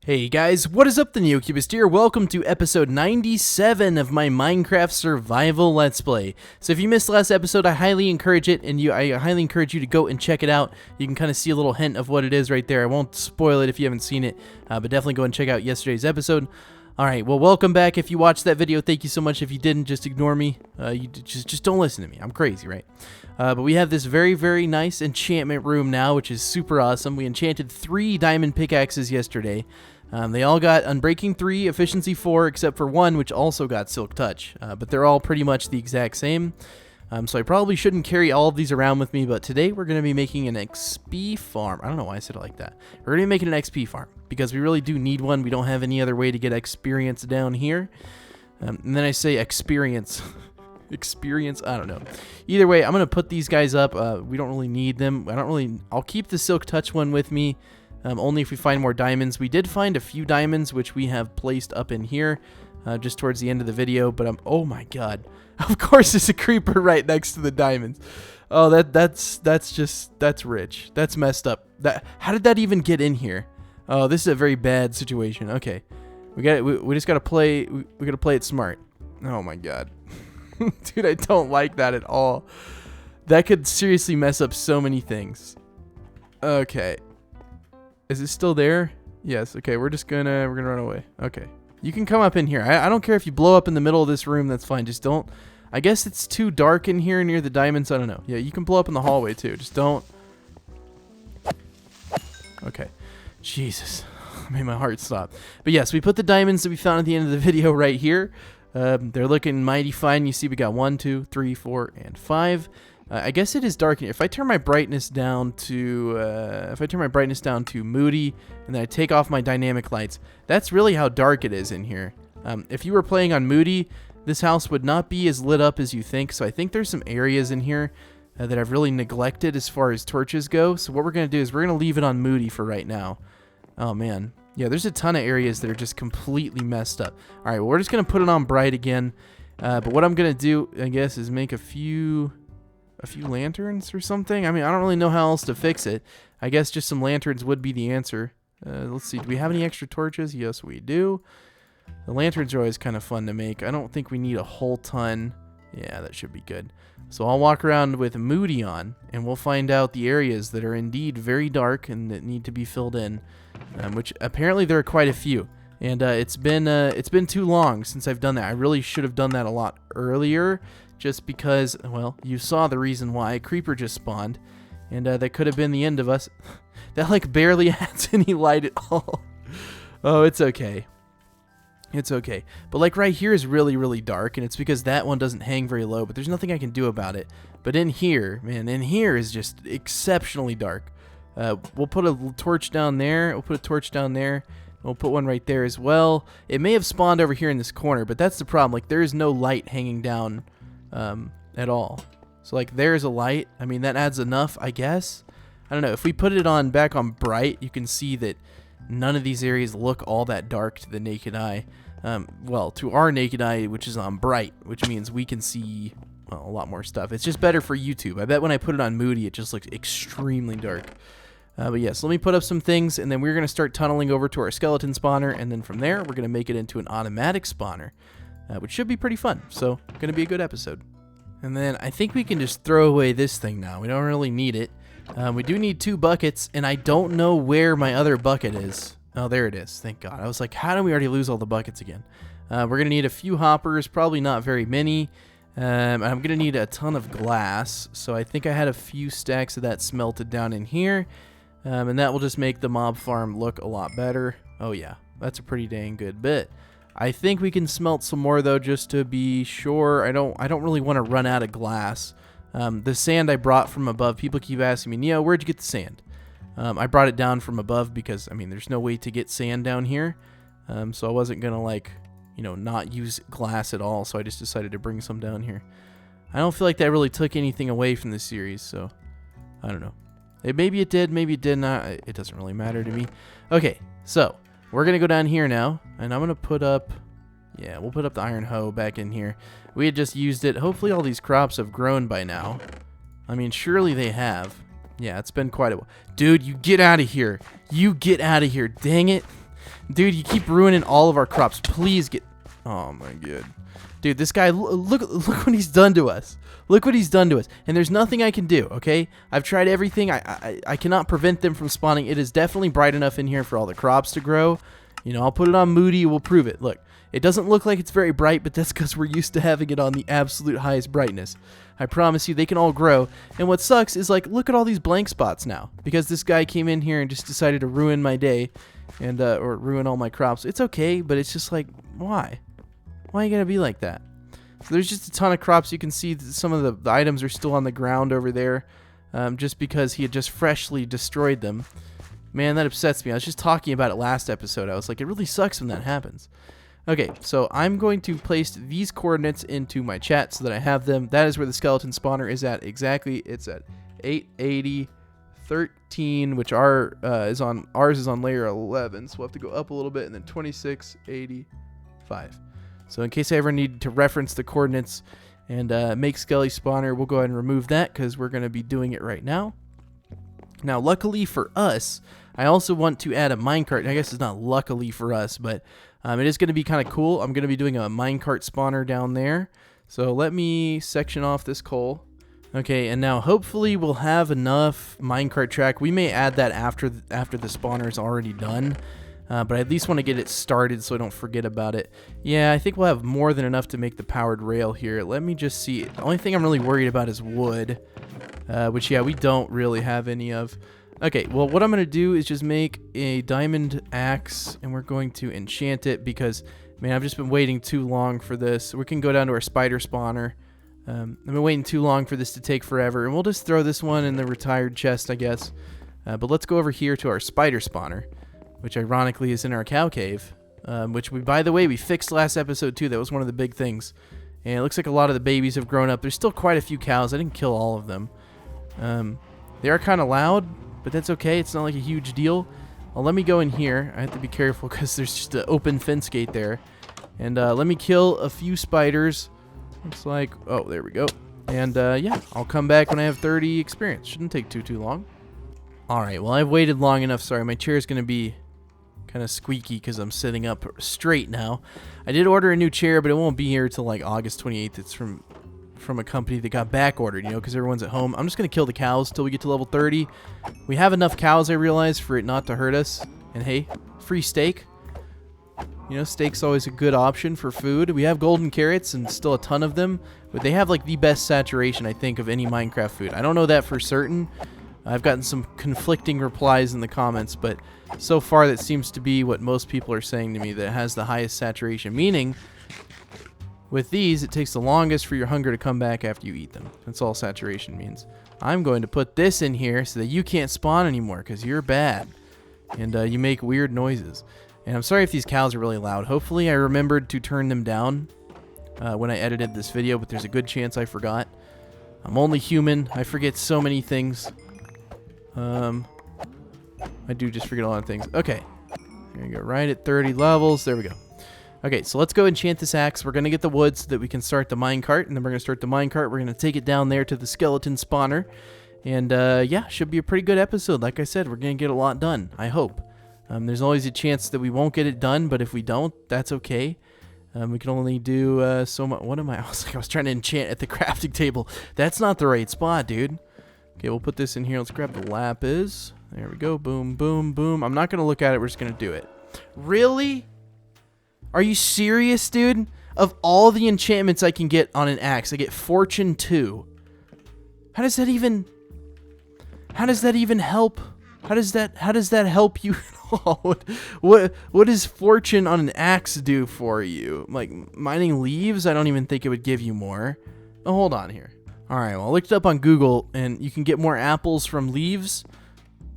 Hey guys, what is up? TheNeoCubest here. Welcome to episode 97 of my Minecraft survival Let's Play. So if you missed the last episode, I highly encourage it, and I highly encourage you to go and check it out. You can kind of see a little hint of what it is right there. I won't spoil it if you haven't seen it, but definitely go and check out yesterday's episode. Alright, well, welcome back. If you watched that video, thank you so much. If you didn't, just ignore me. You just don't listen to me. I'm crazy, right? But we have this very, very nice enchantment room now, which is super awesome. We enchanted 3 diamond pickaxes yesterday. They all got Unbreaking 3, Efficiency 4, except for one, which also got Silk Touch. But they're all pretty much the exact same. So I probably shouldn't carry all of these around with me, but today we're going to be making an XP farm. I don't know why I said it like that. We're going to be making an XP farm, because we really do need one. We don't have any other way to get experience down here. And then I say experience. Experience? I don't know. Either way, I'm going to put these guys up. We don't really need them. I'll keep the Silk Touch one with me. Only if we find more diamonds. We did find a few diamonds, which we have placed up in here just towards the end of the video. But oh my god. Of course there's a creeper right next to the diamonds. Oh, that's rich. That's messed up. How did that even get in here? Oh, this is a very bad situation. Okay. We just got to play. We got to play it smart. Oh my god. Dude, I don't like that at all. That could seriously mess up so many things. Okay. Is it still there? Yes. Okay, we're gonna run away. Okay. You can come up in here. I don't care if you blow up in the middle of this room, that's fine. Just don't. I guess it's too dark in here near the diamonds. I don't know. Yeah, you can blow up in the hallway too. Just don't. Okay. Jesus. Made my heart stop. But yes, we put the diamonds that we found at the end of the video right here. They're looking mighty fine. You see we got 1, 2, 3, 4, and 5. I guess it is dark in here. If I turn my brightness down to moody, and then I take off my dynamic lights, that's really how dark it is in here. If you were playing on moody, this house would not be as lit up as you think. So I think there's some areas in here that I've really neglected as far as torches go. So what we're gonna do is we're gonna leave it on moody for right now. Oh man, yeah, there's a ton of areas that are just completely messed up. All right, well, we're just gonna put it on bright again. But what I'm gonna do, I guess, is make a few lanterns or something. I mean, I don't really know how else to fix it. I guess just some lanterns would be the answer. Let's see. Do we have any extra torches? Yes, we do. The lanterns are always kind of fun to make. I don't think we need a whole ton. Yeah, that should be good. So I'll walk around with Moody on, and we'll find out the areas that are indeed very dark and that need to be filled in, which apparently there are quite a few. And it's been too long since I've done that. I really should have done that a lot earlier. Just because, well, you saw the reason why. A creeper just spawned, and that could have been the end of us. That, like, barely adds any light at all. Oh, it's okay. It's okay. But, like, right here is really, really dark, and it's because that one doesn't hang very low, but there's nothing I can do about it. But in here, man, in here is just exceptionally dark. We'll put a torch down there. We'll put a torch down there. We'll put one right there as well. It may have spawned over here in this corner, but that's the problem. Like, there is no light hanging down at all. So like there's a light. I mean, that adds enough, I guess. I don't know. If we put it back on bright, you can see that none of these areas look all that dark to the naked eye. Well, to our naked eye, which is on bright, which means we can see, well, a lot more stuff. It's just better for YouTube. I bet when I put it on moody, it just looks extremely dark. But yes, let me put up some things, and then we're going to start tunneling over to our skeleton spawner, and then from there, we're going to make it into an automatic spawner. Which should be pretty fun, so going to be a good episode. And then I think we can just throw away this thing now. We don't really need it. We do need 2 buckets, and I don't know where my other bucket is. Oh, there it is. Thank God. I was like, how did we already lose all the buckets again? We're going to need a few hoppers, probably not very many. I'm going to need a ton of glass, so I think I had a few stacks of that smelted down in here. And that will just make the mob farm look a lot better. Oh yeah, that's a pretty dang good bit. I think we can smelt some more though, just to be sure. I don't really want to run out of glass. The sand I brought from above. People keep asking me, Neo, where'd you get the sand? I brought it down from above because I mean, there's no way to get sand down here. So I wasn't gonna not use glass at all. So I just decided to bring some down here. I don't feel like that really took anything away from the series. So I don't know. Maybe it did. Maybe it did not. It doesn't really matter to me. Okay, so. We're going to go down here now, and I'm going to put up, yeah, we'll put up the iron hoe back in here. We had just used it. Hopefully all these crops have grown by now. I mean, surely they have. Yeah, it's been quite a while. Dude, you get out of here. You get out of here. Dang it. Dude, you keep ruining all of our crops. Please get... Oh, my God. Dude, this guy, look what he's done to us. Look what he's done to us. And there's nothing I can do, okay? I've tried everything. I cannot prevent them from spawning. It is definitely bright enough in here for all the crops to grow. You know, I'll put it on Moody. We'll prove it. Look, it doesn't look like it's very bright, but that's because we're used to having it on the absolute highest brightness. I promise you, they can all grow. And what sucks is, like, look at all these blank spots now. Because this guy came in here and just decided to ruin my day. And, or ruin all my crops. It's okay, but it's just like, why? Why are you gonna be like that? So there's just a ton of crops. You can see that some of the items are still on the ground over there, just because he had just freshly destroyed them. Man, that upsets me. I was just talking about it last episode. I was like, it really sucks when that happens. Okay, so I'm going to place these coordinates into my chat so that I have them. That is where the skeleton spawner is at exactly. It's at 880. 13, which ours is on layer 11, so we'll have to go up a little bit, and then 2685. So in case I ever need to reference the coordinates and make Skelly spawner, we'll go ahead and remove that because we're going to be doing it right now. Now, luckily for us, I also want to add a minecart. I guess it's not luckily for us, but it is going to be kind of cool. I'm going to be doing a minecart spawner down there. So let me section off this coal. Okay, and now hopefully we'll have enough minecart track. We may add that after the spawner is already done, but I at least want to get it started so I don't forget about it. Yeah, I think we'll have more than enough to make the powered rail here. Let me just see. The only thing I'm really worried about is wood, which, yeah, we don't really have any of. Okay, well, what I'm going to do is just make a diamond axe, and we're going to enchant it because, man, I've just been waiting too long for this. We can go down to our spider spawner. I've been waiting too long for this to take forever, and we'll just throw this one in the retired chest, I guess. But let's go over here to our spider spawner, which ironically is in our cow cave, which by the way, we fixed last episode too. That was one of the big things. And it looks like a lot of the babies have grown up. There's still quite a few cows. I didn't kill all of them. They are kind of loud, but that's okay. It's not like a huge deal. Well, let me go in here. I have to be careful because there's just an open fence gate there. And let me kill a few spiders. Looks like, oh, there we go. And yeah, I'll come back when I have 30 experience. Shouldn't take too long. Alright, well, I've waited long enough. Sorry, my chair's going to be kind of squeaky because I'm sitting up straight now. I did order a new chair, but it won't be here till like August 28th. It's from a company that got back ordered, you know, because everyone's at home. I'm just going to kill the cows till we get to level 30. We have enough cows, I realize, for it not to hurt us. And hey, free steak. You know, steak's always a good option for food. We have golden carrots and still a ton of them, but they have like the best saturation, I think, of any Minecraft food. I don't know that for certain. I've gotten some conflicting replies in the comments, but so far that seems to be what most people are saying to me, that it has the highest saturation, meaning with these, it takes the longest for your hunger to come back after you eat them. That's all saturation means. I'm going to put this in here so that you can't spawn anymore because you're bad and you make weird noises. And I'm sorry if these cows are really loud. Hopefully I remembered to turn them down when I edited this video, but there's a good chance I forgot. I'm only human. I forget so many things. I do just forget a lot of things. Okay. There you go. Right at 30 levels. There we go. Okay, so let's go enchant this axe. We're going to get the wood so that we can start the minecart. And then we're going to start the minecart. We're going to take it down there to the skeleton spawner. And yeah, should be a pretty good episode. Like I said, we're going to get a lot done. I hope. There's always a chance that we won't get it done, but if we don't, that's okay. We can only do so much. What am I? I was trying to enchant at the crafting table. That's not the right spot, dude. Okay, we'll put this in here. Let's grab the lapis. There we go. Boom, boom, boom. I'm not going to look at it. We're just going to do it. Really? Are you serious, dude? Of all the enchantments I can get on an axe, I get Fortune 2. How does that even help? How does that help you at all? What does fortune on an axe do for you? Like mining leaves? I don't even think it would give you more. Oh, hold on here. All right, well, I looked it up on Google, and you can get more apples from leaves.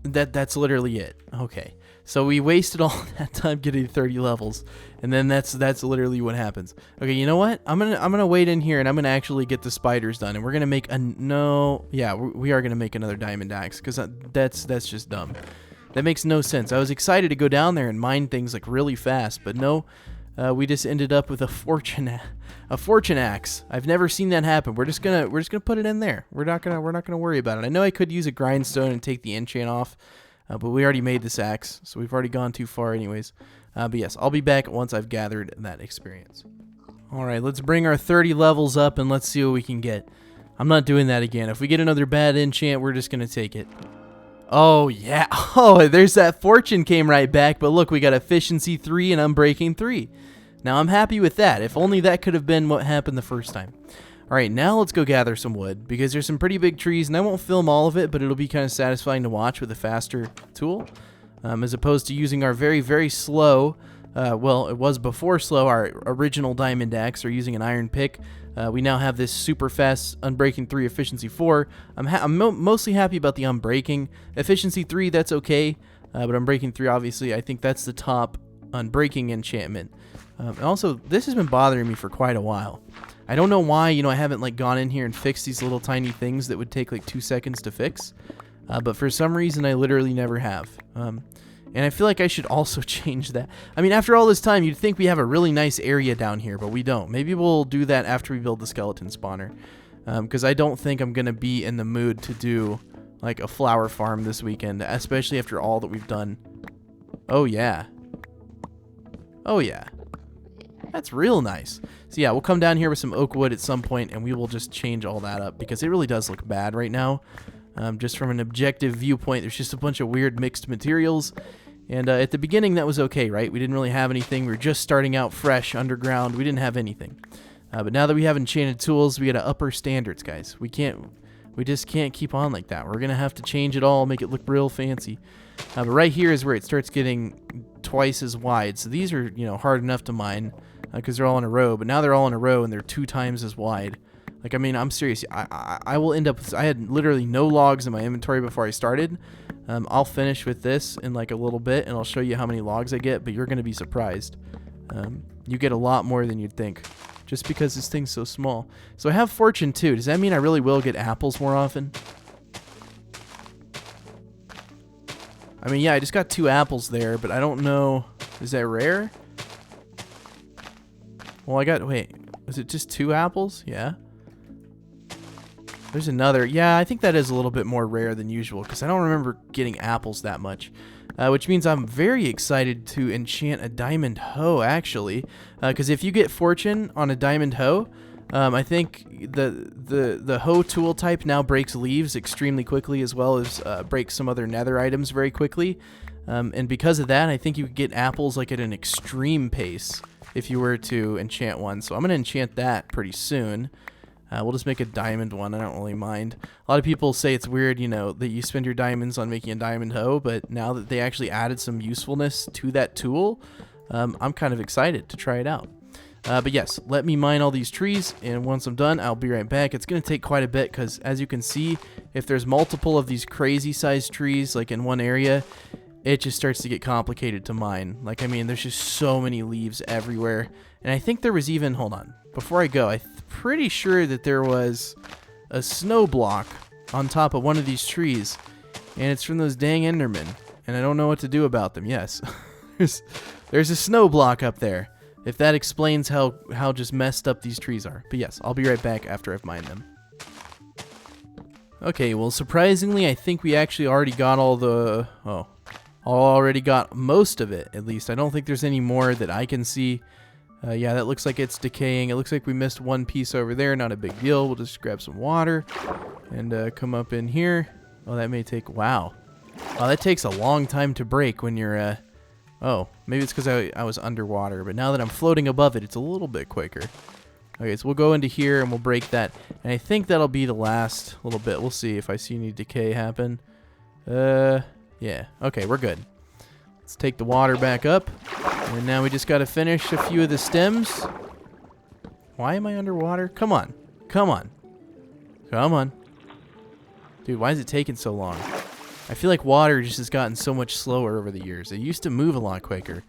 That's literally it. Okay, so we wasted all that time getting 30 levels, and then that's literally what happens. Okay, you know what? I'm gonna wait in here, and I'm gonna actually get the spiders done, and we're gonna make we are gonna make another diamond axe, because that's just dumb. That makes no sense. I was excited to go down there and mine things like really fast, but no. We just ended up with a fortune axe. I've never seen that happen. We're just gonna put it in there. We're not gonna worry about it. I know I could use a grindstone and take the enchant off, but we already made this axe, so we've already gone too far anyways. But yes, I'll be back once I've gathered that experience. Alright, let's bring our 30 levels up and let's see what we can get. I'm not doing that again. If we get another bad enchant, we're just going to take it. Oh, yeah. Oh, there's that fortune came right back. But look, we got efficiency 3 and unbreaking 3. Now, I'm happy with that. If only that could have been what happened the first time. Alright, now let's go gather some wood, because there's some pretty big trees, and I won't film all of it, but it'll be kind of satisfying to watch with a faster tool, as opposed to using our very, very slow, well, it was before slow, our original diamond axe, or using an iron pick. We now have this super fast unbreaking 3, efficiency 4. I'm mostly happy about the unbreaking. Efficiency 3, that's okay, but unbreaking 3, obviously, I think that's the top unbreaking enchantment. And also, this has been bothering me for quite a while. I don't know why, I haven't like gone in here and fixed these little tiny things that would take like 2 seconds to fix. But for some reason, I literally never have. And I feel like I should also change that. I mean, after all this time, you'd think we have a really nice area down here, but we don't. Maybe we'll do that after we build the skeleton spawner. Because I don't think I'm going to be in the mood to do like a flower farm this weekend, especially after all that we've done. Oh, yeah. Oh, yeah. That's real nice. So yeah, we'll come down here with some oak wood at some point, and we will just change all that up, because it really does look bad right now. Just from an objective viewpoint, there's just a bunch of weird mixed materials. And at the beginning, that was okay, right? We didn't really have anything. We were just starting out fresh underground. We didn't have anything. But now that we have enchanted tools, we got to up our standards, guys. We just can't keep on like that. We're going to have to change it all, make it look real fancy. But right here is where it starts getting twice as wide. So these are, hard enough to mine because they're all in a row. But now they're all in a row and they're 2 times as wide. Like, I mean, I'm serious. I will end up with, I had literally no logs in my inventory before I started. I'll finish with this in like a little bit, and I'll show you how many logs I get, but you're going to be surprised. You get a lot more than you'd think, just because this thing's so small. So I have fortune too. Does that mean I really will get apples more often? I mean, yeah, I just got 2 apples there, but I don't know. Is that rare? Well, wait, is it just 2 apples? Yeah. There's another. Yeah, I think that is a little bit more rare than usual, because I don't remember getting apples that much. Which means I'm very excited to enchant a diamond hoe, actually. Because if you get fortune on a diamond hoe, I think the hoe tool type now breaks leaves extremely quickly, as well as breaks some other nether items very quickly. And because of that, I think you could get apples like at an extreme pace if you were to enchant one. So I'm going to enchant that pretty soon. We'll just make a diamond one. I don't really mind. A lot of people say it's weird, that you spend your diamonds on making a diamond hoe, but now that they actually added some usefulness to that tool, I'm kind of excited to try it out. But yes, let me mine all these trees, and once I'm done, I'll be right back. It's going to take quite a bit, because as you can see, if there's multiple of these crazy-sized trees, like in one area, it just starts to get complicated to mine. Like, I mean, there's just so many leaves everywhere. And I think there was even, hold on, before I go, I'm pretty sure that there was a snow block on top of one of these trees, and it's from those dang Endermen, and I don't know what to do about them. Yes, there's a snow block up there, if that explains how just messed up these trees are. But yes, I'll be right back after I've mined them. Okay, well, surprisingly, I think we actually already got already got most of it, at least. I don't think there's any more that I can see. Yeah, that looks like it's decaying. It looks like we missed one piece over there. Not a big deal. We'll just grab some water and come up in here. Oh, that may take... Wow. Wow, that takes a long time to break when you're... Oh, maybe it's because I was underwater. But now that I'm floating above it, it's a little bit quicker. Okay, so we'll go into here and we'll break that. And I think that'll be the last little bit. We'll see if I see any decay happen. Yeah. Okay, we're good. Let's take the water back up. And now we just got to finish a few of the stems. Why am I underwater? Come on. Come on. Come on. Dude, why is it taking so long? I feel like water just has gotten so much slower over the years. It used to move a lot quicker.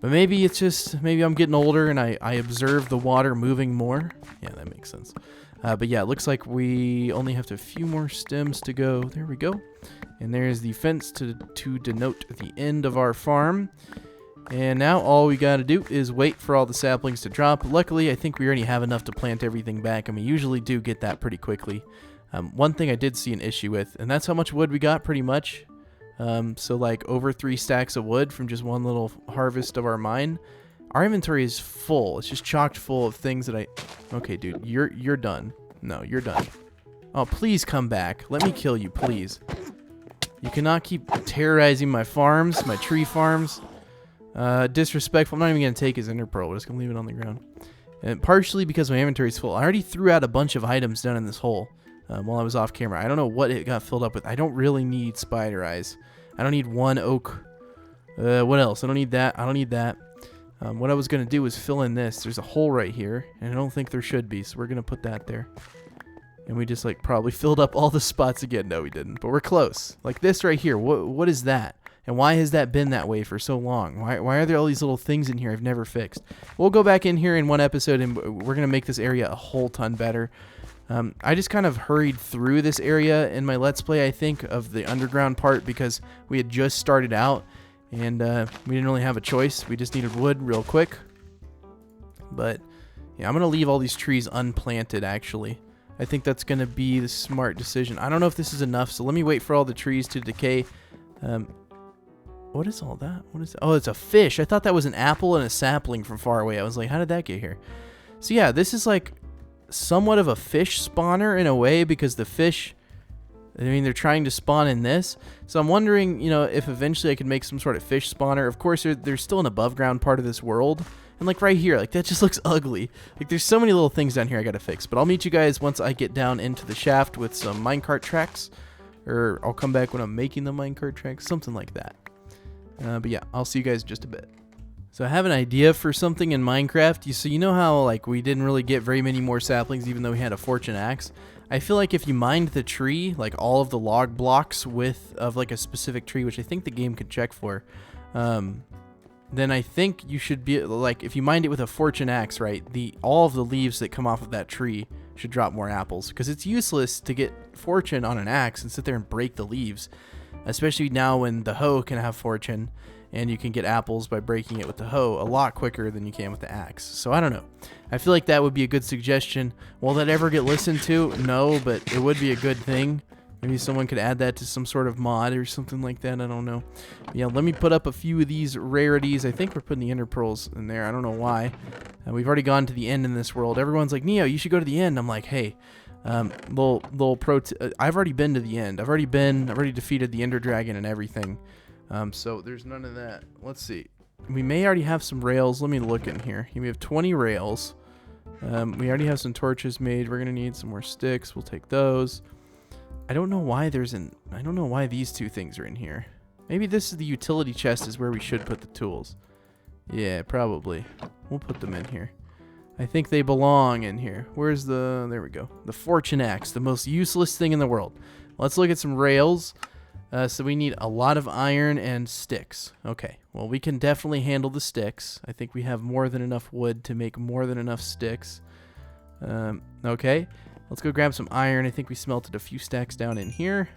But maybe it's just, maybe I'm getting older and I observe the water moving more. Yeah, that makes sense. But yeah, it looks like we only have a few more stems to go. There we go. And there's the fence to denote the end of our farm. And now all we got to do is wait for all the saplings to drop. Luckily, I think we already have enough to plant everything back, and we usually do get that pretty quickly. One thing I did see an issue with, and that's how much wood we got pretty much. So like over 3 stacks of wood from just one little harvest of our mine. Our inventory is full. It's just chocked full of things that I... Okay, dude, you're done. No, you're done. Oh, please come back. Let me kill you, please. You cannot keep terrorizing my farms, my tree farms. Disrespectful. I'm not even going to take his ender pearl. We're just going to leave it on the ground. And partially because my inventory is full. I already threw out a bunch of items down in this hole while I was off camera. I don't know what it got filled up with. I don't really need spider eyes. I don't need 1 oak. What else? I don't need that. I don't need that. What I was going to do was fill in this. There's a hole right here, and I don't think there should be, so we're going to put that there. And we just, like, probably filled up all the spots again. No, we didn't, but we're close. Like this right here. What is that? And why has that been that way for so long? Why are there all these little things in here I've never fixed? We'll go back in here in one episode, and we're going to make this area a whole ton better. I just kind of hurried through this area in my Let's Play, I think, of the underground part because we had just started out. And we didn't really have a choice. We just needed wood real quick. But yeah, I'm going to leave all these trees unplanted, actually. I think that's going to be the smart decision. I don't know if this is enough, so let me wait for all the trees to decay. What is all that? What is that? Oh, it's a fish. I thought that was an apple and a sapling from far away. I was like, how did that get here? So yeah, this is like somewhat of a fish spawner in a way because the fish... I mean, they're trying to spawn in this. So I'm wondering, you know, if eventually I could make some sort of fish spawner. Of course, there's still an above ground part of this world. And like right here, like that just looks ugly. Like there's so many little things down here I got to fix. But I'll meet you guys once I get down into the shaft with some minecart tracks. Or I'll come back when I'm making the minecart tracks. Something like that. But yeah, I'll see you guys in just a bit. So I have an idea for something in Minecraft. So you know how like we didn't really get very many more saplings even though we had a fortune axe? I feel like if you mined the tree, like all of the log blocks of like a specific tree, which I think the game could check for, then I think you should be like, if you mined it with a fortune axe, right, all of the leaves that come off of that tree should drop more apples because it's useless to get fortune on an axe and sit there and break the leaves, especially now when the hoe can have fortune and you can get apples by breaking it with the hoe a lot quicker than you can with the axe. So I don't know. I feel like that would be a good suggestion. Will that ever get listened to? No, but it would be a good thing. Maybe someone could add that to some sort of mod or something like that. I don't know. Yeah, let me put up a few of these rarities. I think we're putting the ender pearls in there. I don't know why. We've already gone to the end in this world. Everyone's like, Neo, you should go to the end. I'm like, hey, little pro. I've already been to the end. I've already defeated the Ender Dragon and everything. So there's none of that. Let's see. We may already have some rails. Let me look in here. We have 20 rails. We already have some torches made. We're gonna need some more sticks. We'll take those. I don't know why I don't know why these two things are in here. Maybe this is the utility chest is where we should put the tools. Yeah, probably. We'll put them in here. I think they belong in here. Where's there we go. The fortune axe, the most useless thing in the world. Let's look at some rails. So we need a lot of iron and sticks. Okay, well, we can definitely handle the sticks. I think we have more than enough wood to make more than enough sticks. Okay, let's go grab some iron. I think we smelted a few stacks down in here.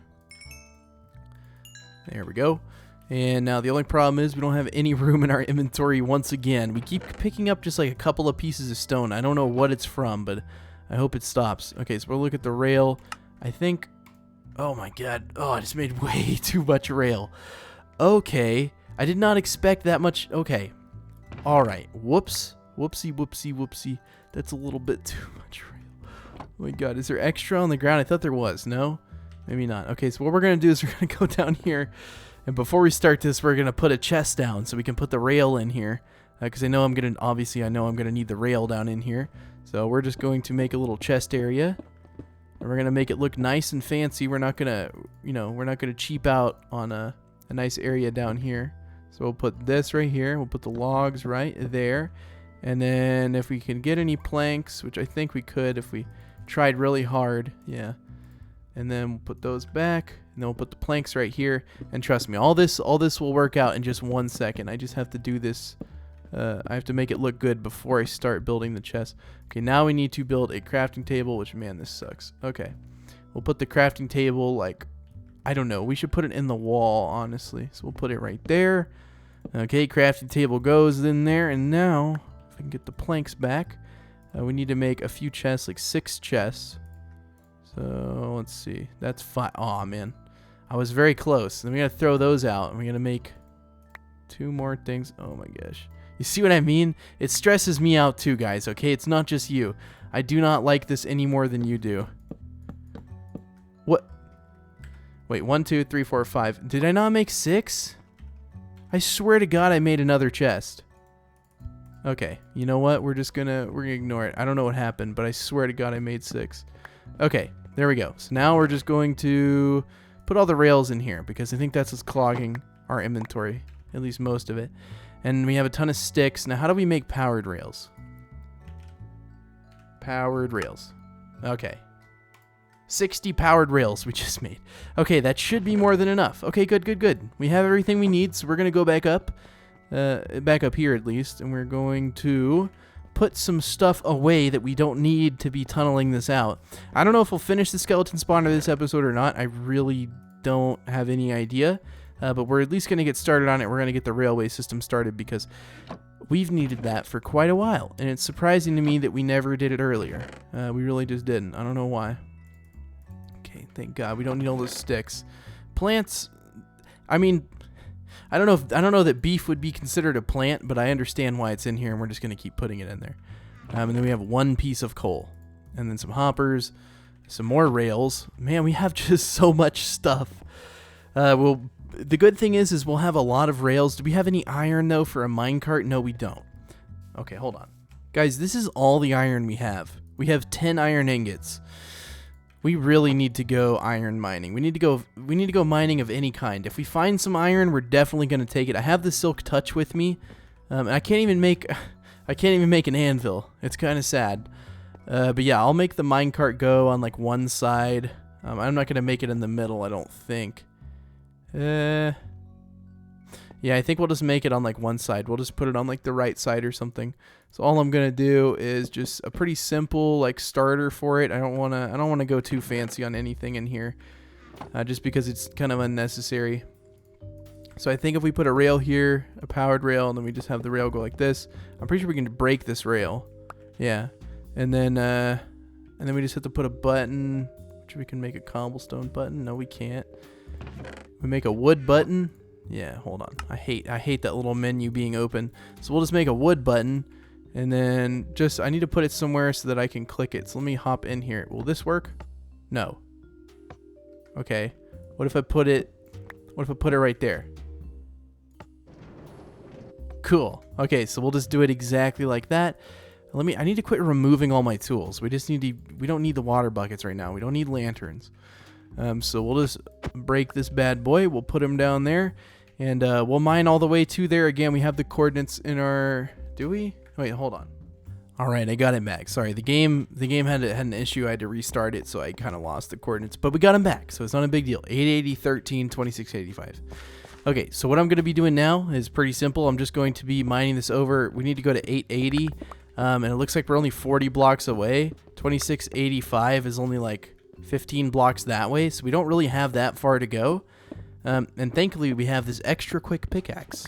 There we go. And now the only problem is we don't have any room in our inventory once again. We keep picking up just like a couple of pieces of stone. I don't know what it's from, but I hope it stops. Okay, so we'll look at the rail. I think... Oh my god. Oh, I just made way too much rail. Okay. I did not expect that much. Okay. Alright. Whoops. Whoopsie, whoopsie, whoopsie. That's a little bit too much rail. Oh my god. Is there extra on the ground? I thought there was. No? Maybe not. Okay, so what we're going to do is we're going to go down here. And before we start this, we're going to put a chest down so we can put the rail in here. Because I know I'm going to need the rail down in here. So we're just going to make a little chest area. And we're going to make it look nice and fancy. We're not going to, we're not going to cheap out on a nice area down here. So we'll put this right here. We'll put the logs right there. And then if we can get any planks, which I think we could if we tried really hard. Yeah. And then we'll put those back. And then we'll put the planks right here. And trust me, all this will work out in just 1 second. I just have to do this. I have to make it look good before I start building the chest. Okay, now we need to build a crafting table, which, man, this sucks. Okay. We'll put the crafting table, like, I don't know. We should put it in the wall, honestly. So we'll put it right there. Okay, crafting table goes in there. And now, if I can get the planks back, we need to make a few chests, like 6 chests. So, let's see. That's 5. Aw, man. I was very close. Then we gotta throw those out, and we're gonna make 2 more things. Oh my gosh. You see what I mean? It stresses me out too, guys, okay? It's not just you. I do not like this any more than you do. What? Wait, 1, 2, 3, 4, 5. Did I not make 6? I swear to God I made another chest. Okay, you know what? We're gonna ignore it. I don't know what happened, but I swear to God I made 6. Okay, there we go. So now we're just going to put all the rails in here because I think that's what's clogging our inventory, at least most of it. And we have a ton of sticks. Now, how do we make powered rails? Powered rails. Okay. 60 powered rails we just made. Okay, that should be more than enough. Okay, good. We have everything we need, so we're going to go back up here at least, and we're going to put some stuff away that we don't need to be tunneling this out. I don't know if we'll finish the skeleton spawner this episode or not. I really don't have any idea, but we're at least going to get started on it. We're going to get the railway system started because we've needed that for quite a while, and it's surprising to me that we never did it earlier. We really just didn't. I don't know why. Okay, thank God. We don't need all those sticks. Plants, I mean, I don't know that beef would be considered a plant, but I understand why it's in here, and we're just going to keep putting it in there. And then we have 1 piece of coal, and then some hoppers, some more rails. Man, we have just so much stuff. Well, the good thing is we'll have a lot of rails. Do we have any iron, though, for a minecart? No, we don't. Okay, hold on. Guys, this is all the iron we have. We have 10 iron ingots. We really need to go iron mining. We need to go mining of any kind. If we find some iron, we're definitely going to take it. I have the silk touch with me. And I can't even make an anvil. It's kind of sad. But yeah, I'll make the minecart go on like one side. I'm not going to make it in the middle, I don't think. Yeah, I think we'll just make it on like one side. We'll just put it on like the right side or something. So all I'm gonna do is just a pretty simple like starter for it. I don't wanna go too fancy on anything in here, just because it's kind of unnecessary. So I think if we put a rail here, a powered rail, and then we just have the rail go like this, I'm pretty sure we can break this rail. Yeah, and then we just have to put a button, which we can make a cobblestone button. No, we can't. We make a wood button. Yeah, hold on. I hate that little menu being open. So we'll just make a wood button, and then I need to put it somewhere so that I can click it. So let me hop in here. Will this work? No. Okay. What if I put it right there? Cool. Okay, so we'll just do it exactly like that. I need to quit removing all my tools. We don't need the water buckets right now. We don't need lanterns. So we'll just break this bad boy. We'll put him down there, and we'll mine all the way to there. Again, we have the coordinates in our... Do we? Wait, hold on. All right, I got it back. Sorry, the game had an issue. I had to restart it, so I kind of lost the coordinates. But we got them back, so it's not a big deal. 880, 13, 2685. Okay, so what I'm going to be doing now is pretty simple. I'm just going to be mining this over. We need to go to 880, and it looks like we're only 40 blocks away. 2685 is only like 15 blocks that way, so we don't really have that far to go. And thankfully we have this extra quick pickaxe.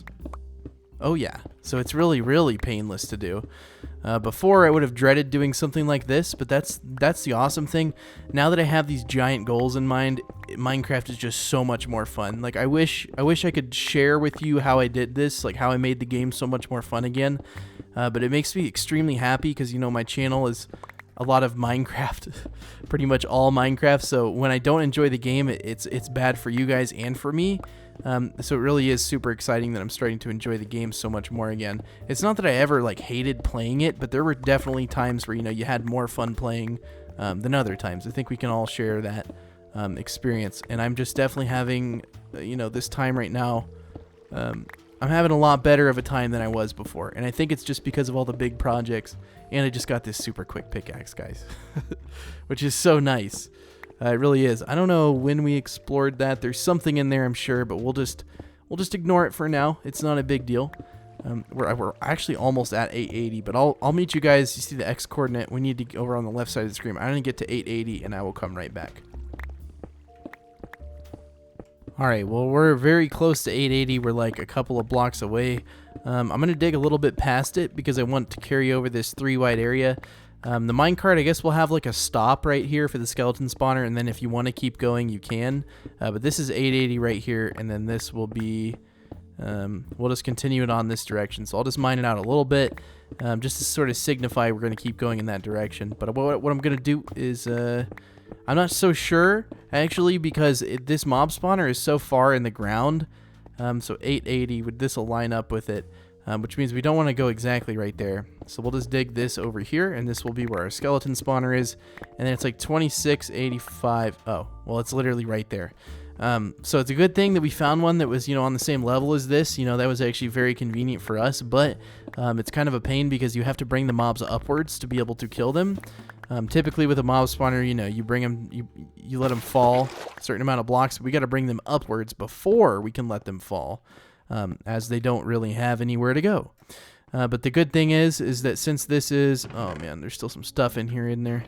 Oh yeah, so it's really, really painless to do. Before I would have dreaded doing something like this, but that's the awesome thing. Now that I have these giant goals in mind, Minecraft is just so much more fun. Like I wish I could share with you how I did this, like how I made the game so much more fun again. But it makes me extremely happy because, you know, my channel is a lot of Minecraft, pretty much all Minecraft. So when I don't enjoy the game, it's bad for you guys and for me. So it really is super exciting that I'm starting to enjoy the game so much more again. It's not that I ever like hated playing it, but there were definitely times where, you know, you had more fun playing than other times. I think we can all share that experience, and I'm just definitely having, you know, this time right now. I'm having a lot better of a time than I was before, and I think it's just because of all the big projects, and I just got this super quick pickaxe, guys, which is so nice. It really is. I don't know when we explored that. There's something in there, I'm sure, but we'll just ignore it for now. It's not a big deal. We're actually almost at 880, but I'll meet you guys. You see the X coordinate? We need to go over on the left side of the screen. I'm gonna get to 880, and I will come right back. All right, well, we're very close to 880. We're like a couple of blocks away. I'm going to dig a little bit past it because I want to carry over this 3 wide area. The minecart, I guess we'll have like a stop right here for the skeleton spawner, and then if you want to keep going, you can. But this is 880 right here, and then this will be, we'll just continue it on this direction. So I'll just mine it out a little bit, just to sort of signify we're going to keep going in that direction. But what I'm going to do is, I'm not so sure, actually, because this mob spawner is so far in the ground. So 880, this will line up with it. Which means we don't want to go exactly right there. So we'll just dig this over here, and this will be where our skeleton spawner is. And then it's like 2685. Oh, well, it's literally right there. So it's a good thing that we found one that was, on the same level as this. That was actually very convenient for us, but it's kind of a pain because you have to bring the mobs upwards to be able to kill them. Typically with a mob spawner, you bring them, you let them fall a certain amount of blocks. We got to bring them upwards before we can let them fall. As they don't really have anywhere to go. But the good thing is that since this is... Oh, man, there's still some stuff in here, isn't there?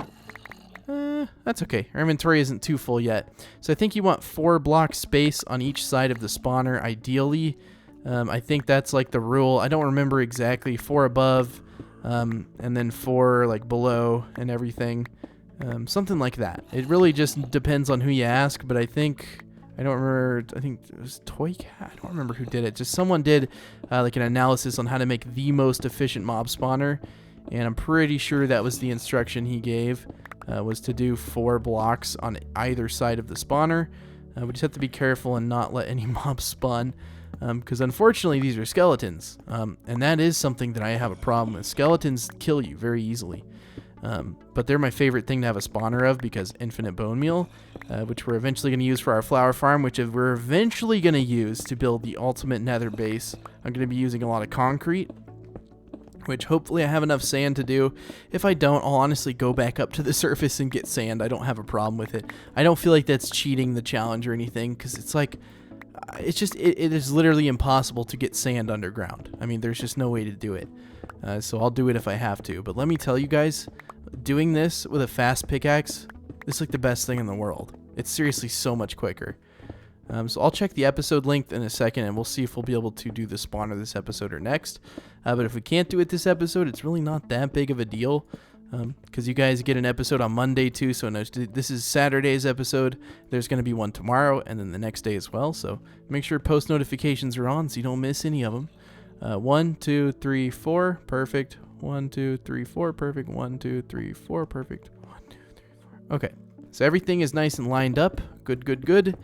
That's okay. Our inventory isn't too full yet. So I think you want 4 block space on each side of the spawner, ideally. I think that's like the rule. I don't remember exactly. 4 above, and then 4 like below and everything. Something like that. It really just depends on who you ask, but I think... I don't remember, I think it was Toy Cat, I don't remember who did it. Just someone did like an analysis on how to make the most efficient mob spawner, and I'm pretty sure that was the instruction he gave, was to do 4 blocks on either side of the spawner. We just have to be careful and not let any mobs spawn, because unfortunately these are skeletons, and that is something that I have a problem with. Skeletons kill you very easily. But they're my favorite thing to have a spawner of because infinite bone meal, which we're eventually going to use for our flower farm, which we're eventually going to use to build the ultimate nether base. I'm going to be using a lot of concrete, which hopefully I have enough sand to do. If I don't, I'll honestly go back up to the surface and get sand. I don't have a problem with it. I don't feel like that's cheating the challenge or anything, because it's like, it is literally impossible to get sand underground. I mean, there's just no way to do it. So I'll do it if I have to. But let me tell you guys, doing this with a fast pickaxe, this is like the best thing in the world. It's seriously so much quicker. So I'll check the episode length in a second, and we'll see if we'll be able to do the spawner this episode or next. But if we can't do it this episode, it's really not that big of a deal, because you guys get an episode on Monday too. So no, this is Saturday's episode. There's going to be one tomorrow, and then the next day as well. So make sure post notifications are on so you don't miss any of them. 1, 2, 3, 4, perfect. 1, 2, 3, 4, perfect. 1, 2, 3, 4, perfect. 1, 2, 3, 4. Okay, so everything is nice and lined up. Good, good, good.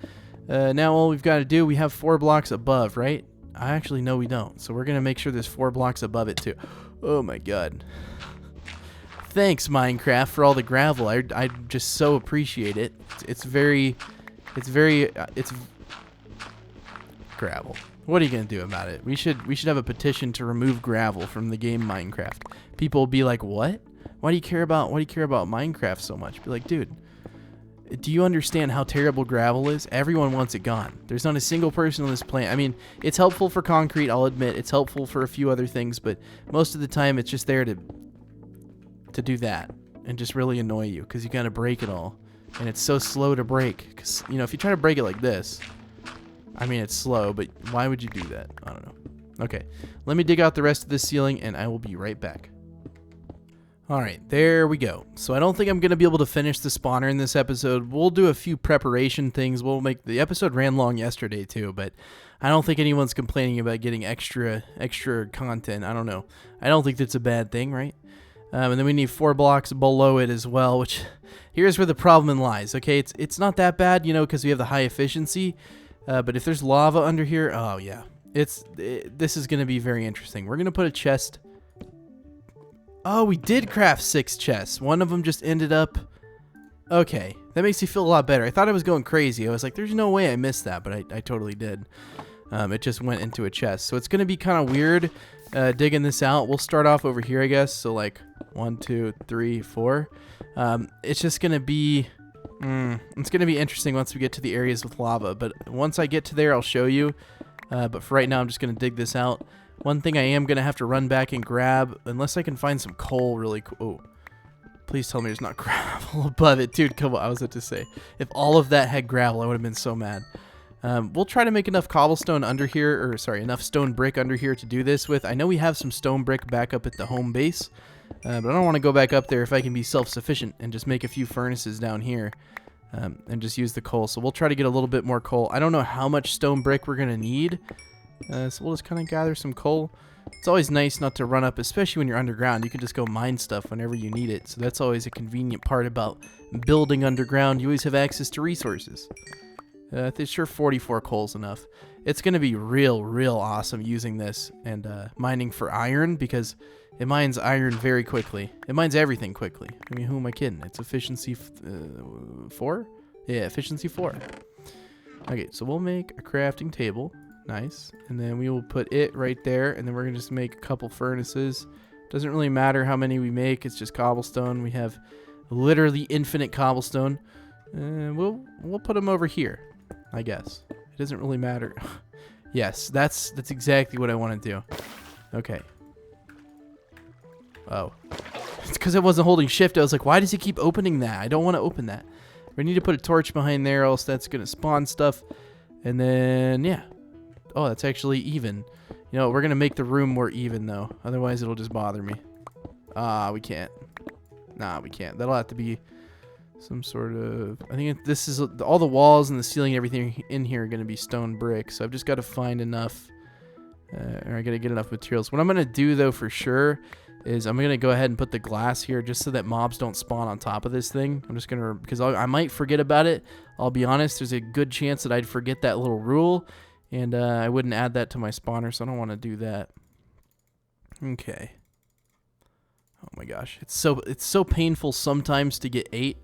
Now all we've got to do, we have 4 blocks above, right? I actually know we don't. So we're going to make sure there's 4 blocks above it too. Oh my god. Thanks, Minecraft, for all the gravel. I just so appreciate it. It's gravel. What are you going to do about it? We should have a petition to remove gravel from the game Minecraft. People will be like, "What? Why do you care about Minecraft so much?" Be like, "Dude, do you understand how terrible gravel is? Everyone wants it gone. There's not a single person on this planet. I mean, it's helpful for concrete, I'll admit. It's helpful for a few other things, but most of the time it's just there to do that and just really annoy you because you got to break it all. And it's so slow to break because, if you try to break it like this, I mean, it's slow, but why would you do that? I don't know. Okay, let me dig out the rest of this ceiling, and I will be right back. Alright, there we go. So I don't think I'm going to be able to finish the spawner in this episode. We'll do a few preparation things. The episode ran long yesterday, too, but I don't think anyone's complaining about getting extra content. I don't know. I don't think that's a bad thing, right? And then we need 4 blocks below it as well, which here's where the problem lies, okay? It's not that bad, because we have the high efficiency. But if there's lava under here, oh yeah, this is going to be very interesting. We're going to put a chest. Oh, we did craft 6 chests. One of them just ended up. Okay, that makes me feel a lot better. I thought I was going crazy. I was like, there's no way I missed that, but I totally did. It just went into a chest. So it's going to be kind of weird digging this out. We'll start off over here, I guess. So like 1, 2, 3, 4. It's just going to be... it's going to be interesting once we get to the areas with lava, but once I get to there, I'll show you. But for right now, I'm just going to dig this out. One thing I am going to have to run back and grab, unless I can find some coal really cool. Oh, please tell me there's not gravel above it. Dude, come on, I was about to say. If all of that had gravel, I would have been so mad. We'll try to make enough cobblestone under here, enough stone brick under here to do this with. I know we have some stone brick back up at the home base. But I don't want to go back up there if I can be self-sufficient and just make a few furnaces down here and just use the coal. So we'll try to get a little bit more coal. I don't know how much stone brick we're going to need, so we'll just kind of gather some coal. It's always nice not to run up, especially when you're underground. You can just go mine stuff whenever you need it. So that's always a convenient part about building underground. You always have access to resources. It's sure 44 coal's enough. It's going to be real awesome using this and mining for iron, because it mines iron very quickly. It mines everything quickly. I mean, who am I kidding? It's efficiency 4? Yeah, efficiency 4. Okay, so we'll make a crafting table. Nice. And then we will put it right there, and then we're going to just make a couple furnaces. Doesn't really matter how many we make. It's just cobblestone. We have literally infinite cobblestone. We'll put them over here, I guess. It doesn't really matter. Yes, that's exactly what I want to do. Okay. Oh. It's because I wasn't holding shift. I was like, why does he keep opening that? I don't want to open that. We need to put a torch behind there, else that's going to spawn stuff. And then, yeah. Oh, that's actually even. You know, we're going to make the room more even, though. Otherwise, it'll just bother me. We can't. Nah, we can't. That'll have to be some sort of... I think this is... all the walls and the ceiling and everything in here are going to be stone brick. So I've just got to find enough... or I got to get enough materials. What I'm going to do, though, for sure, is I'm going to go ahead and put the glass here just so that mobs don't spawn on top of this thing. I'm just going to... because I might forget about it. I'll be honest. There's a good chance that I'd forget that little rule. And I wouldn't add that to my spawner, so I don't want to do that. Okay. Oh my gosh, it's so painful sometimes to get 8.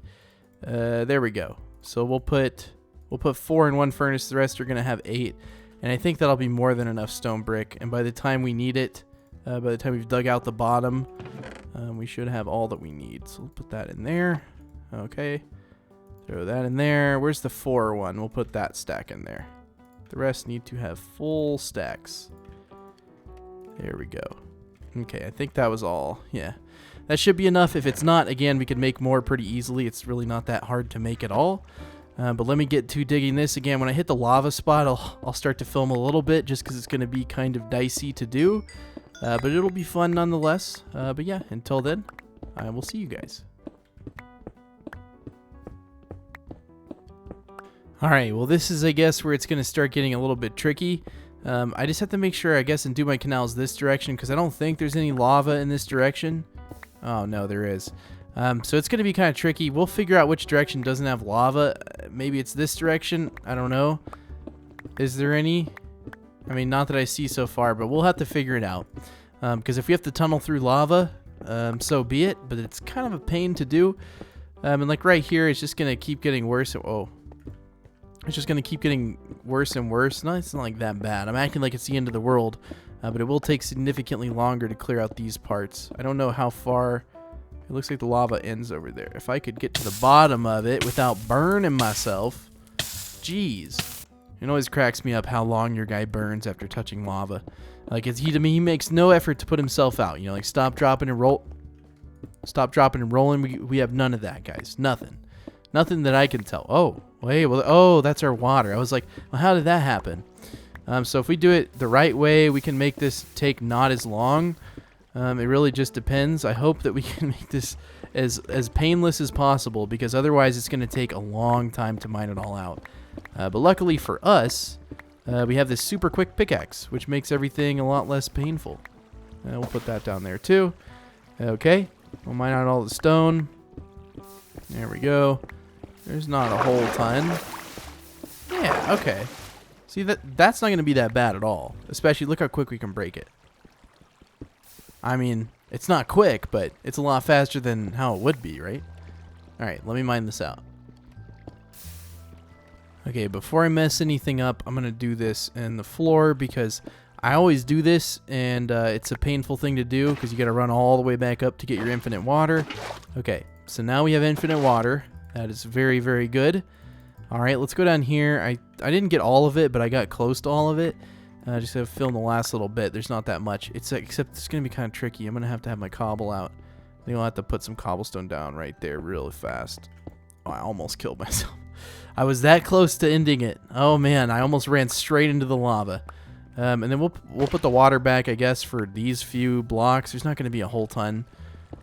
There we go. So we'll put 4 in one furnace. The rest are gonna have 8, and I think that'll be more than enough stone brick. And by the time we need it, by the time we've dug out the bottom, we should have all that we need. So we'll put that in there. Okay. Throw that in there. Where's the 4 one? We'll put that stack in there. The rest need to have full stacks. There we go. Okay, I think that was all. Yeah, that should be enough. If it's not, again, we can make more pretty easily. It's really not that hard to make at all. But let me get to digging this. Again, when I hit the lava spot, I'll start to film a little bit just because it's going to be kind of dicey to do. But it'll be fun nonetheless. But yeah, until then, I will see you guys. Alright, well this is, I guess, where it's going to start getting a little bit tricky. I just have to make sure, I guess, and do my canals this direction, because I don't think there's any lava in this direction. Oh, no, there is. So it's going to be kind of tricky. We'll figure out which direction doesn't have lava. Maybe it's this direction. I don't know. Is there any? I mean, not that I see so far, but we'll have to figure it out. Because if we have to tunnel through lava, so be it. But it's kind of a pain to do. And like right here, it's just going to keep getting worse. Oh. It's just going to keep getting worse and worse. No, it's not like that bad. I'm acting like it's the end of the world. But it will take significantly longer to clear out these parts. I don't know how far. It looks like the lava ends over there. If I could get to the bottom of it without burning myself. Jeez. It always cracks me up how long your guy burns after touching lava. Like, he makes no effort to put himself out. You know, like stop, dropping, and roll. Stop, dropping, and rolling. We have none of that, guys. Nothing. Nothing that I can tell. Oh, wait. Well, oh, that's our water. I was like, well, how did that happen? So if we do it the right way, we can make this take not as long. It really just depends. I hope that we can make this as painless as possible, because otherwise it's going to take a long time to mine it all out. But luckily for us, we have this super quick pickaxe, which makes everything a lot less painful. We'll put that down there too. Okay, we'll mine out all the stone. There we go. There's not a whole ton. Yeah, okay. See, that's not going to be that bad at all. Especially, look how quick we can break it. I mean, it's not quick, but it's a lot faster than how it would be, right? Alright, let me mine this out. Okay, before I mess anything up, I'm going to do this in the floor, because I always do this, and it's a painful thing to do, because you got to run all the way back up to get your infinite water. Okay, so now we have infinite water. That is very, very good. Alright, let's go down here. I didn't get all of it, but I got close to all of it. I just have to fill in the last little bit. There's not that much. Except it's going to be kind of tricky. I'm going to have my cobble out. I think I'll have to put some cobblestone down right there really fast. Oh, I almost killed myself. I was that close to ending it. Oh, man. I almost ran straight into the lava. And then we'll put the water back, I guess, for these few blocks. There's not going to be a whole ton.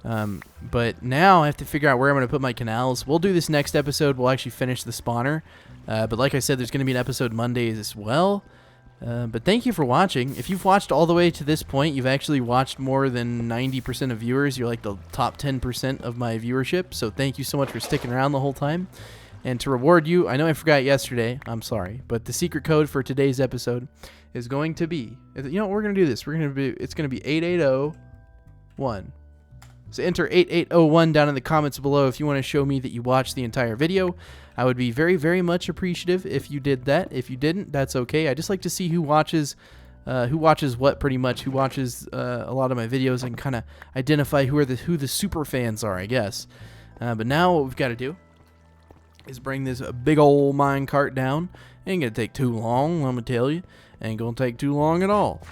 But now I have to figure out where I'm going to put my canals. We'll do this next episode. We'll actually finish the spawner. But like I said, there's going to be an episode Mondays as well. But thank you for watching. If you've watched all the way to this point, you've actually watched more than 90% of viewers. You're like the top 10% of my viewership. So thank you so much for sticking around the whole time. And to reward you, I know I forgot yesterday. I'm sorry. But the secret code for today's episode is going to be, you know what, we're going to do this. It's going to be 8801. So enter 8801 down in the comments below if you want to show me that you watched the entire video. I would be very, very much appreciative if you did that. If you didn't, that's okay. I just like to see who watches what, pretty much, who watches a lot of my videos, and kind of identify who the super fans are, I guess. But now what we've got to do is bring this big old mine cart down. Ain't gonna take too long, I'm gonna tell you. Ain't gonna take too long at all.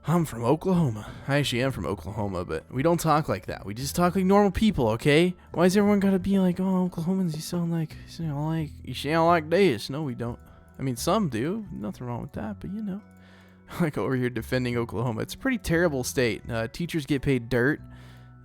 I'm from Oklahoma. I actually am from Oklahoma, but we don't talk like that. We just talk like normal people, okay? Why is everyone gotta be like, oh, Oklahomans, you sound like this? No, we don't. I mean, some do. Nothing wrong with that, but you know. Like over here defending Oklahoma. It's a pretty terrible state. Teachers get paid dirt.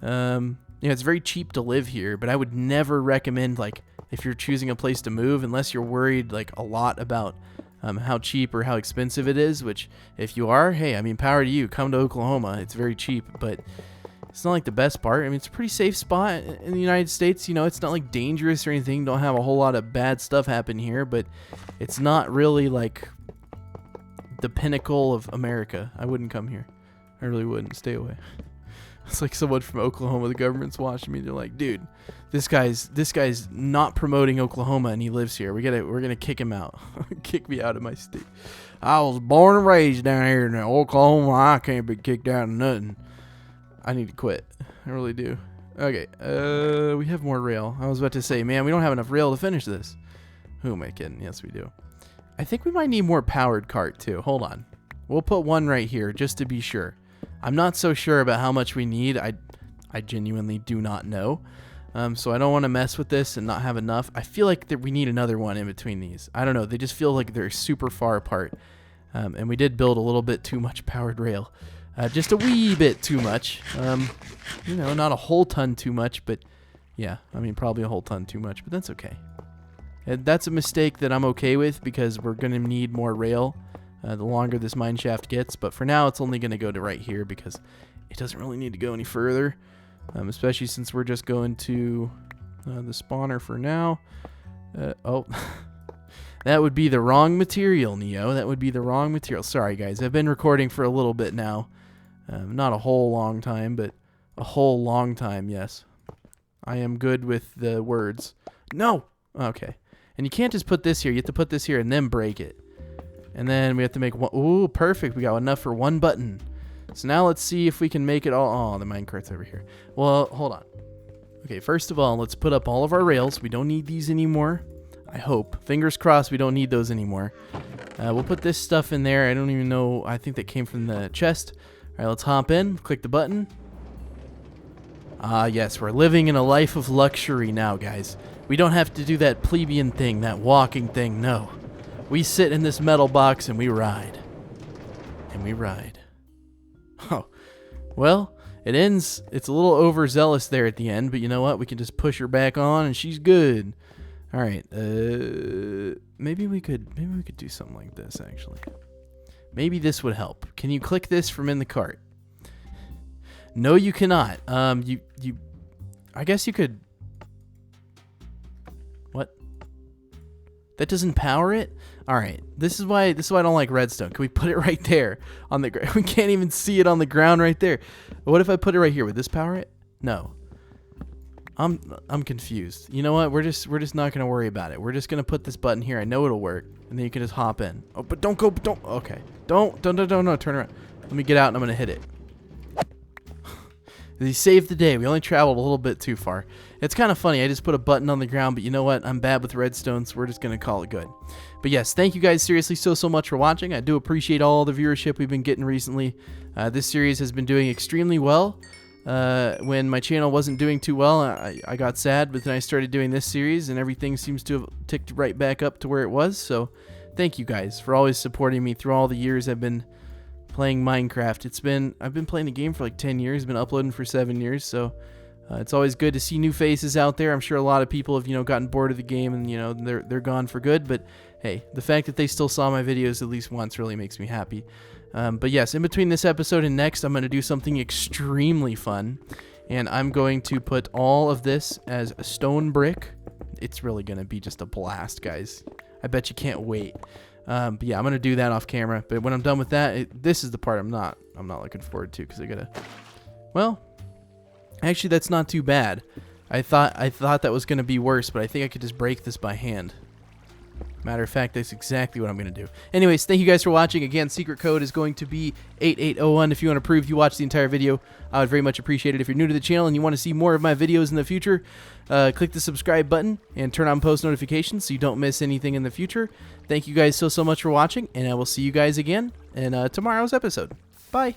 It's very cheap to live here, but I would never recommend, like, if you're choosing a place to move, unless you're worried, like, a lot about how cheap or how expensive it is, which if you are, hey, I mean, power to you. Come to Oklahoma. It's very cheap, but it's not like the best part. I mean, it's a pretty safe spot in the United States. You know, it's not like dangerous or anything. Don't have a whole lot of bad stuff happen here, but it's not really like the pinnacle of America. I wouldn't come here. I really wouldn't. Stay away. It's like someone from Oklahoma, the government's watching me. They're like, dude, this guy's not promoting Oklahoma and he lives here. We're gonna kick him out. Kick me out of my state. I was born and raised down here in Oklahoma. I can't be kicked out of nothing. I need to quit. I really do. Okay, we have more rail. I was about to say, man, we don't have enough rail to finish this. Who am I kidding? Yes, we do. I think we might need more powered cart too. Hold on. We'll put one right here just to be sure. I'm not so sure about how much we need. I genuinely do not know. So I don't want to mess with this and not have enough. I feel like that we need another one in between these. I don't know. They just feel like they're super far apart. And we did build a little bit too much powered rail. Just a wee bit too much. You know, not a whole ton too much, but yeah, I mean, probably a whole ton too much, but that's okay. And that's a mistake that I'm okay with because we're going to need more rail. The longer this mine shaft gets, but for now it's only going to go to right here because it doesn't really need to go any further, especially since we're just going to the spawner for now. Oh, that would be the wrong material, Neo. That would be the wrong material. Sorry, guys. I've been recording for a little bit now. Not a whole long time, but a whole long time, yes. I am good with the words. No! Okay. And you can't just put this here. You have to put this here and then break it. And then we have to make one. Ooh, perfect. We got enough for one button. So now let's see if we can make it all. Oh, the minecart's over here. Well, hold on. Okay, first of all, let's put up all of our rails. We don't need these anymore. I hope. Fingers crossed we don't need those anymore. We'll put this stuff in there. I don't even know. I think that came from the chest. All right, let's hop in. Click the button. Ah, yes. We're living in a life of luxury now, guys. We don't have to do that plebeian thing, that walking thing. No. We sit in this metal box and we ride. And we ride. Oh, well, it ends. It's a little overzealous there at the end, but you know what? We can just push her back on and she's good. All right. Maybe we could do something like this actually. Maybe this would help. Can you click this from in the cart? No, you cannot. I guess you could. What? That doesn't power it? All right. This is why I don't like redstone. Can we put it right there on the ground? We can't even see it on the ground right there. What if I put it right here? Would this power it? No. I'm confused. You know what? We're just not going to worry about it. We're just going to put this button here. I know it'll work. And then you can just hop in. Oh, but don't go. Don't. Okay. Don't. Turn around. Let me get out and I'm going to hit it. He saved the day. We only traveled a little bit too far. It's kind of funny. I just put a button on the ground, but you know what? I'm bad with redstone, so we're just going to call it good. But yes, thank you guys seriously so much for watching. I do appreciate all the viewership we've been getting recently. This series has been doing extremely well. When my channel wasn't doing too well, I got sad, but then I started doing this series, and everything seems to have ticked right back up to where it was. So thank you guys for always supporting me through all the years I've been playing Minecraft. I've been playing the game for like 10 years, been uploading for 7 years, so it's always good to see new faces out there. I'm sure a lot of people have, gotten bored of the game and, they're gone for good, but hey, the fact that they still saw my videos at least once really makes me happy. But yes, in between this episode and next, I'm going to do something extremely fun, and I'm going to put all of this as a stone brick. It's really going to be just a blast, guys. I bet you can't wait. But yeah, I'm going to do that off camera. But when I'm done with that, this is the part I'm not looking forward to, because I got to... Well, actually, that's not too bad. I thought that was going to be worse, but I think I could just break this by hand. Matter of fact, that's exactly what I'm going to do. Anyways, thank you guys for watching. Again, secret code is going to be 8801. If you want to prove you watched the entire video, I would very much appreciate it. If you're new to the channel and you want to see more of my videos in the future, click the subscribe button and turn on post notifications so you don't miss anything in the future. Thank you guys so much for watching, and I will see you guys again in tomorrow's episode. Bye.